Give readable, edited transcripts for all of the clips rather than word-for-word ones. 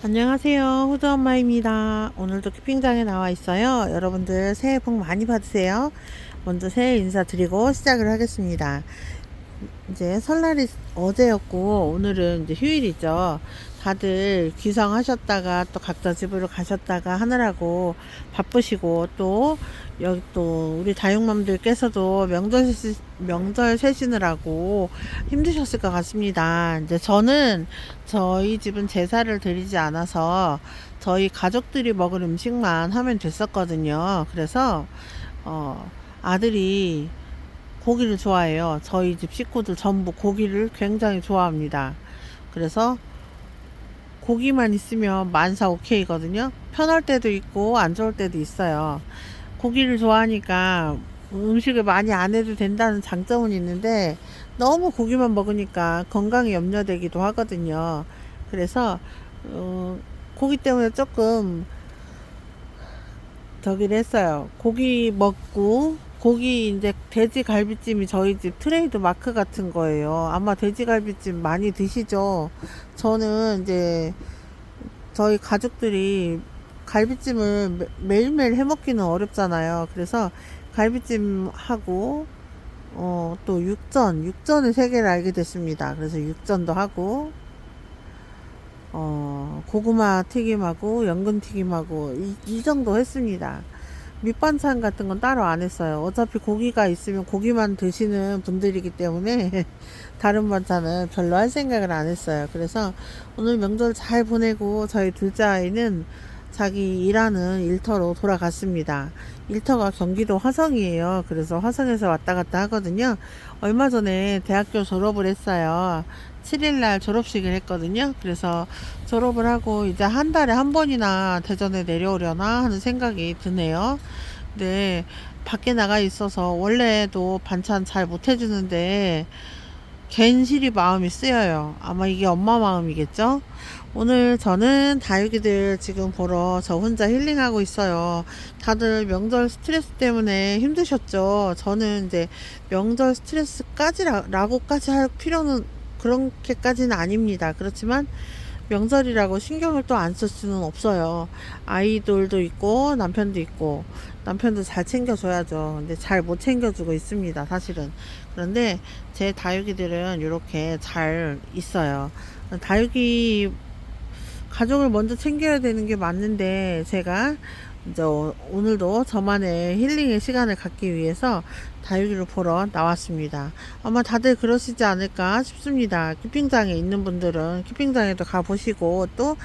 안녕하세요. 호두 엄마입니다. 오늘도 캠핑장에 나와 있어요. 여러분들 새해 복 많이 받으세요. 먼저 새해 인사드리고 시작을 하겠습니다. 이제 설날이 어제였고 오늘은 이제 휴일이죠. 다들 귀성하셨다가 또 각자 집으로 가셨다가 하느라고 바쁘시고, 또 여기 또 우리 다육맘들께서도 명절 세시느라고 힘드셨을 것 같습니다. 이제 저는 저희 집은 제사를 드리지 않아서 저희 가족들이 먹을 음식만 하면 됐었거든요. 그래서 아들이 고기를 좋아해요. 저희 집 식구들 전부 고기를 굉장히 좋아합니다. 그래서 고기만 있으면 만사 오케이거든요. 편할 때도 있고 안 좋을 때도 있어요. 고기를 좋아하니까 음식을 많이 안 해도 된다는 장점은 있는데, 너무 고기만 먹으니까 건강이 염려되기도 하거든요. 그래서 어, 고기 때문에 조금 저기를 했어요. 고기 먹고, 고기 이제 돼지 갈비찜이 저희 집 트레이드 마크 같은 거예요. 아마 돼지 갈비찜 많이 드시죠? 저는 이제 저희 가족들이 갈비찜을 매일매일 해 먹기는 어렵잖아요. 그래서 갈비찜 하고 또 육전의 세계를 알게 됐습니다. 그래서 육전도 하고 고구마 튀김하고 연근 튀김하고 이 정도 했습니다. 밑반찬 같은 건 따로 안 했어요. 어차피 고기가 있으면 고기만 드시는 분들이기 때문에 다른 반찬은 별로 할 생각을 안 했어요. 그래서 오늘 명절 잘 보내고 저희 둘째 아이는 자기 일하는 일터로 돌아갔습니다. 일터가 경기도 화성이에요. 그래서 화성에서 왔다 갔다 하거든요. 얼마 전에 대학교 졸업을 했어요. 7일날 졸업식을 했거든요. 그래서 졸업을 하고 이제 한 달에 한 번이나 대전에 내려오려나 하는 생각이 드네요. 네, 밖에 나가 있어서 원래도 반찬 잘 못 해주는데 괜시리 마음이 쓰여요. 아마 이게 엄마 마음이겠죠? 오늘 저는 다육이들 지금 보러 저 혼자 힐링하고 있어요. 다들 명절 스트레스 때문에 힘드셨죠? 저는 이제 명절 스트레스까지라고까지 할 필요는 그렇게까지는 아닙니다. 그렇지만 명절이라고 신경을 또 안 쓸 수는 없어요. 아이들도 있고 남편도 있고, 남편도 잘 챙겨줘야죠. 근데 잘 못 챙겨주고 있습니다, 사실은. 그런데 제 다육이들은 이렇게 잘 있어요. 다육이 가족을 먼저 챙겨야 되는 게 맞는데, 제가 이제 오늘도 저만의 힐링의 시간을 갖기 위해서 다육이를 보러 나왔습니다. 아마 다들 그러시지 않을까 싶습니다. 캠핑장에 있는 분들은 캠핑장에도 가보시고, 또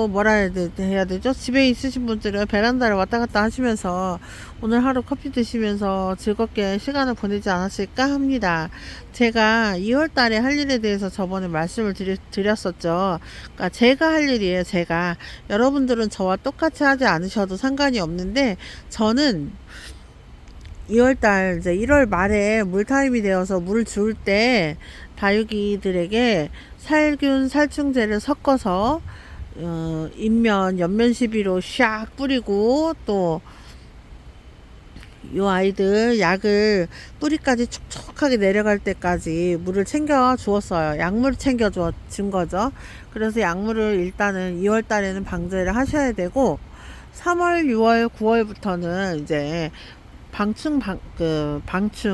뭐라 해야 되죠? 집에 있으신 분들은 베란다를 왔다 갔다 하시면서 오늘 하루 커피 드시면서 즐겁게 시간을 보내지 않았을까 합니다. 제가 2월 달에 할 일에 대해서 저번에 말씀을 드렸었죠. 그러니까 제가 할 일이에요. 제가. 여러분들은 저와 똑같이 하지 않으셔도 상관이 없는데, 저는 2월달 이제 1월 말에 물타임이 되어서 물을 줄 때 다육이들에게 살균 살충제를 섞어서 인면 연면 시비로 샥 뿌리고, 또 요 아이들 약을 뿌리까지 촉촉하게 내려갈 때까지 물을 챙겨 주었어요. 약물을 챙겨 준 거죠. 그래서 약물을 일단은 2월 달에는 방제를 하셔야 되고, 3월, 6월, 9월부터는 이제 방충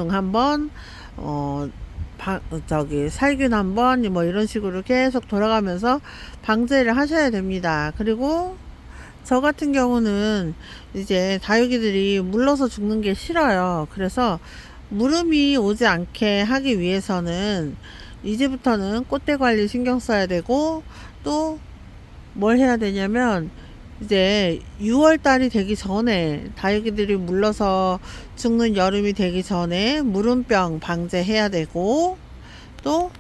한번, 어, 살균 한번, 뭐 이런 식으로 계속 돌아가면서 방제를 하셔야 됩니다. 그리고 저 같은 경우는 이제 다육이들이 물러서 죽는 게 싫어요. 그래서 물음이 오지 않게 하기 위해서는 이제부터는 꽃대 관리 신경 써야 되고, 또 뭘 해야 되냐면, 이제 6월 달이 되기 전에, 다육이들이 물러서 죽는 여름이 되기 전에 물음병 방제해야 되고, 또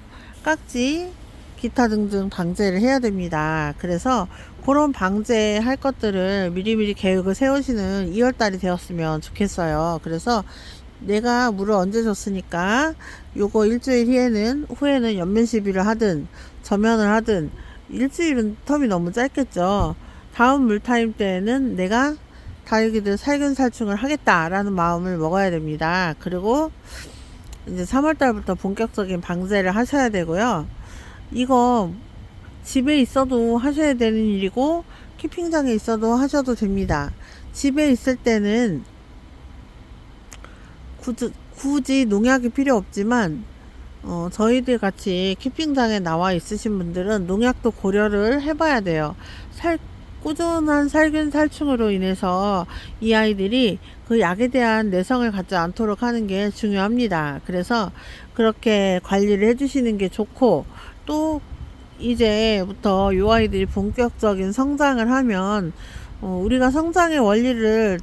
깍지, 기타 등등 방제를 해야 됩니다. 그래서 그런 방제할 것들을 미리미리 계획을 세우시는 2월 달이 되었으면 좋겠어요. 그래서 내가 물을 얹어 줬으니까 요거 일주일 후에는 연면 시비를 하든 저면을 하든, 일주일은 텀이 너무 짧겠죠. 다음 물타임 때에는 내가 다육이들 살균 살충을 하겠다라는 마음을 먹어야 됩니다. 그리고 이제 3월 달부터 본격적인 방제를 하셔야 되고요. 이거 집에 있어도 하셔야 되는 일이고 키핑장에 있어도 하셔도 됩니다. 집에 있을 때는 굳이 농약이 필요 없지만 저희들 같이 키핑장에 나와 있으신 분들은 농약도 고려를 해봐야 돼요. 꾸준한 살균 살충으로 인해서 이 아이들이 그 약에 대한 내성을 갖지 않도록 하는 게 중요합니다. 그래서 그렇게 관리를 해주시는 게 좋고, 또 이제부터 이 아이들이 본격적인 성장을 하면 우리가 성장의 원리를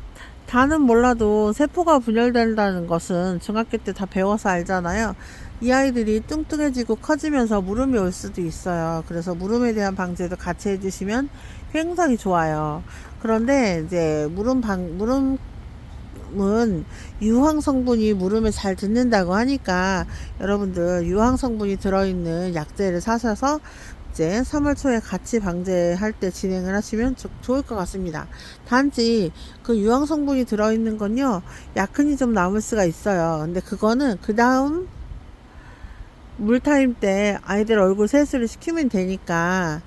다는 몰라도 세포가 분열된다는 것은 중학교 때 다 배워서 알잖아요. 이 아이들이 뚱뚱해지고 커지면서 물음이 올 수도 있어요. 그래서 물음에 대한 방제도 같이 해주시면 굉장히 좋아요. 그런데 이제 물음은 유황 성분이 물음에 잘 듣는다고 하니까 여러분들 유황 성분이 들어있는 약재를 사셔서 이제 3월 초에 같이 방제할 때 진행을 하시면 좋을 것 같습니다. 단지 그 유황 성분이 들어있는 건요, 약흔이 좀 남을 수가 있어요. 근데 그거는 그 다음 물타임 때 아이들 얼굴 세수를 시키면 되니까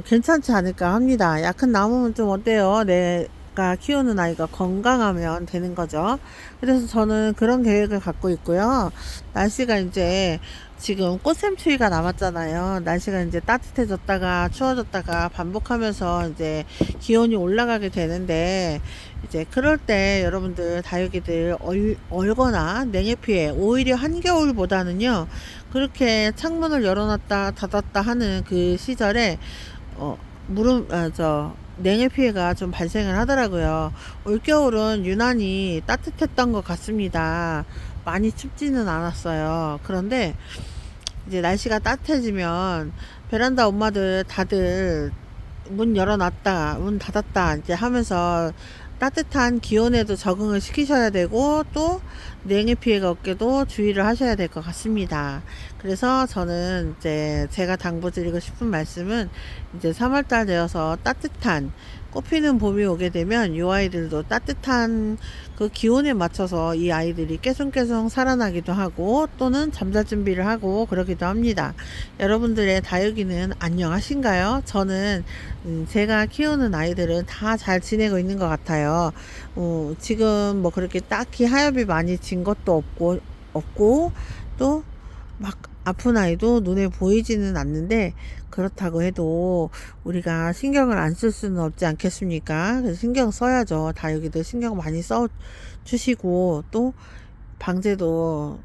괜찮지 않을까 합니다. 약흔 남으면 좀 어때요? 내가 키우는 아이가 건강하면 되는 거죠. 그래서 저는 그런 계획을 갖고 있고요. 날씨가 이제 지금 꽃샘추위가 남았잖아요. 날씨가 이제 따뜻해졌다가 추워졌다가 반복하면서 이제 기온이 올라가게 되는데, 이제 그럴 때 여러분들 다육이들 얼거나 냉해 피해, 오히려 한겨울보다는요 그렇게 창문을 열어놨다 닫았다 하는 그 시절에 냉해 피해가 좀 발생을 하더라고요. 올겨울은 유난히 따뜻했던 것 같습니다. 많이 춥지는 않았어요. 그런데 이제 날씨가 따뜻해지면 베란다 엄마들 다들 문 열어놨다 문 닫았다 이제 하면서 따뜻한 기온에도 적응을 시키셔야 되고, 또 냉해 피해가 없게도 주의를 하셔야 될 것 같습니다. 그래서 저는 이제 제가 당부드리고 싶은 말씀은, 이제 3월달 되어서 따뜻한 꽃피는 봄이 오게 되면 이 아이들도 따뜻한 그 기온에 맞춰서 이 아이들이 깨송깨송 살아나기도 하고, 또는 잠잘 준비를 하고 그러기도 합니다. 여러분들의 다육이는 안녕하신가요? 저는 제가 키우는 아이들은 다 잘 지내고 있는 것 같아요. 지금 뭐 그렇게 딱히 하엽이 많이 진 것도 없고 또 막 아픈 아이도 눈에 보이지는 않는데, 그렇다고 해도 우리가 신경을 안 쓸 수는 없지 않겠습니까? 그래서 신경 써야죠. 다육이들 신경 많이 써 주시고, 또 방제도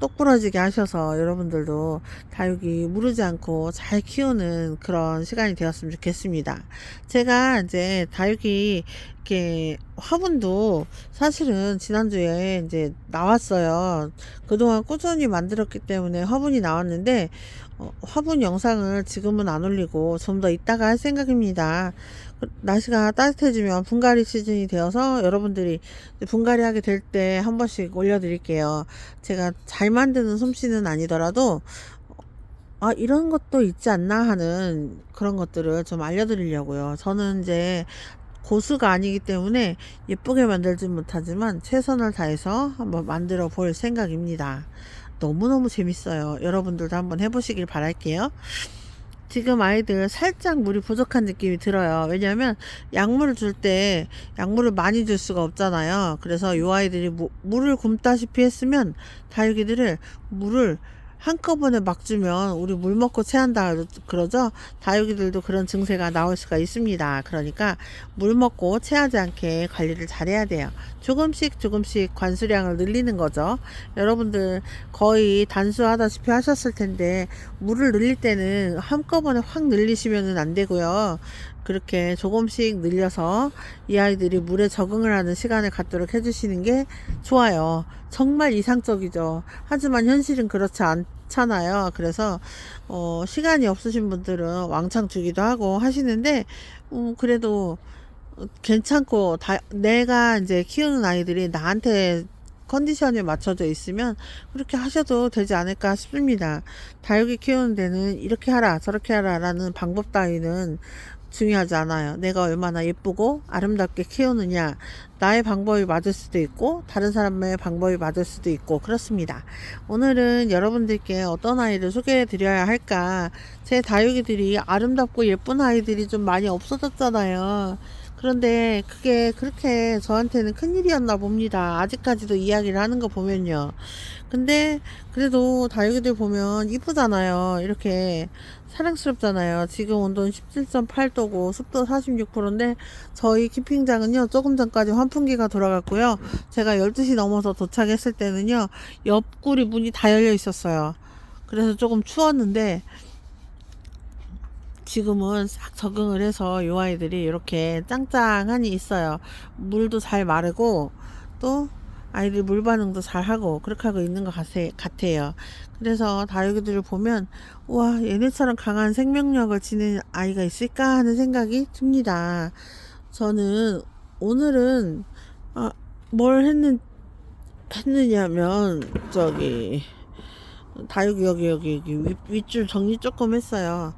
똑부러지게 하셔서 여러분들도 다육이 무르지 않고 잘 키우는 그런 시간이 되었으면 좋겠습니다. 제가 이제 다육이 이렇게 화분도 사실은 지난주에 이제 나왔어요. 그동안 꾸준히 만들었기 때문에 화분이 나왔는데 화분 영상을 지금은 안 올리고 좀 더 이따가 할 생각입니다. 날씨가 따뜻해지면 분갈이 시즌이 되어서 여러분들이 분갈이 하게 될 때 한 번씩 올려드릴게요. 제가 잘 만드는 솜씨는 아니더라도 이런 것도 있지 않나 하는 그런 것들을 좀 알려드리려고요. 저는 이제 고수가 아니기 때문에 예쁘게 만들지 못하지만 최선을 다해서 한번 만들어 볼 생각입니다. 너무너무 재밌어요. 여러분들도 한번 해보시길 바랄게요. 지금 아이들 살짝 물이 부족한 느낌이 들어요. 왜냐하면 약물을 줄 때 약물을 많이 줄 수가 없잖아요. 그래서 이 아이들이 물을 굶다시피 했으면 다육이들을 물을 한꺼번에 막 주면 우리 물 먹고 체한다 그러죠. 다육이들도 그런 증세가 나올 수가 있습니다. 그러니까 물 먹고 체하지 않게 관리를 잘해야 돼요. 조금씩 관수량을 늘리는 거죠. 여러분들 거의 단수하다시피 하셨을 텐데, 물을 늘릴 때는 한꺼번에 확 늘리시면 안 되고요. 그렇게 조금씩 늘려서 이 아이들이 물에 적응을 하는 시간을 갖도록 해주시는 게 좋아요. 정말 이상적이죠. 하지만 현실은 그렇지 않잖아요. 그래서 시간이 없으신 분들은 왕창 주기도 하고 하시는데, 그래도 괜찮고, 내가 이제 키우는 아이들이 나한테 컨디션에 맞춰져 있으면 그렇게 하셔도 되지 않을까 싶습니다. 다육이 키우는 데는 이렇게 하라 저렇게 하라 라는 방법 따위는 중요하지 않아요. 내가 얼마나 예쁘고 아름답게 키우느냐, 나의 방법이 맞을 수도 있고 다른 사람의 방법이 맞을 수도 있고 그렇습니다. 오늘은 여러분들께 어떤 아이를 소개해 드려야 할까, 제 다육이들이 아름답고 예쁜 아이들이 좀 많이 없어졌잖아요. 그런데 그게 그렇게 저한테는 큰일이었나 봅니다. 아직까지도 이야기를 하는 거 보면요. 근데 그래도 다육이들 보면 이쁘잖아요. 이렇게 사랑스럽잖아요. 지금 온도는 17.8도고 습도 46%인데 저희 캠핑장은요, 조금 전까지 환풍기가 돌아갔고요. 제가 12시 넘어서 도착했을 때는요, 옆구리 문이 다 열려 있었어요. 그래서 조금 추웠는데 지금은 싹 적응을 해서 이 아이들이 이렇게 짱짱하니 있어요. 물도 잘 마르고 또 아이들 물 반응도 잘 하고 그렇게 하고 있는 것 같아요. 그래서 다육이들을 보면 와, 얘네처럼 강한 생명력을 지닌 아이가 있을까 하는 생각이 듭니다. 저는 오늘은 뭘 했느냐면 저기 다육이 여기 윗줄 정리 조금 했어요.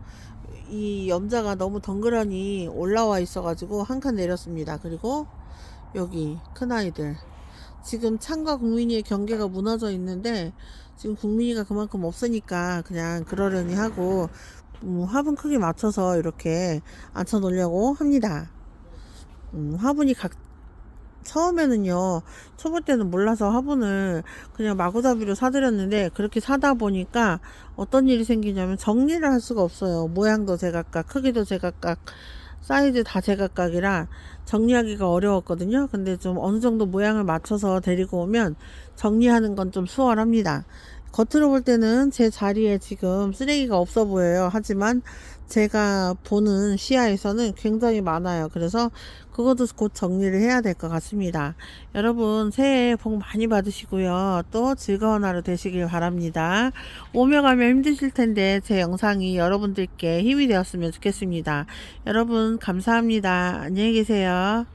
이 염자가 너무 덩그러니 올라와 있어가지고 한 칸 내렸습니다. 그리고 여기 큰 아이들 지금 창과 국민이의 경계가 무너져 있는데 지금 국민이가 그만큼 없으니까 그냥 그러려니 하고 화분 크기 맞춰서 이렇게 앉혀 놓으려고 합니다. 화분이 처음에는요, 초보 때는 몰라서 화분을 그냥 마구잡이로 사드렸는데 그렇게 사다 보니까 어떤 일이 생기냐면 정리를 할 수가 없어요. 모양도 제각각, 크기도 제각각, 사이즈 다 제각각이라 정리하기가 어려웠거든요. 근데 좀 어느 정도 모양을 맞춰서 데리고 오면 정리하는 건 좀 수월합니다. 겉으로 볼 때는 제 자리에 지금 쓰레기가 없어 보여요. 하지만 제가 보는 시야에서는 굉장히 많아요. 그래서 그것도 곧 정리를 해야 될 것 같습니다. 여러분 새해 복 많이 받으시고요. 또 즐거운 하루 되시길 바랍니다. 오며 가며 힘드실 텐데 제 영상이 여러분들께 힘이 되었으면 좋겠습니다. 여러분 감사합니다. 안녕히 계세요.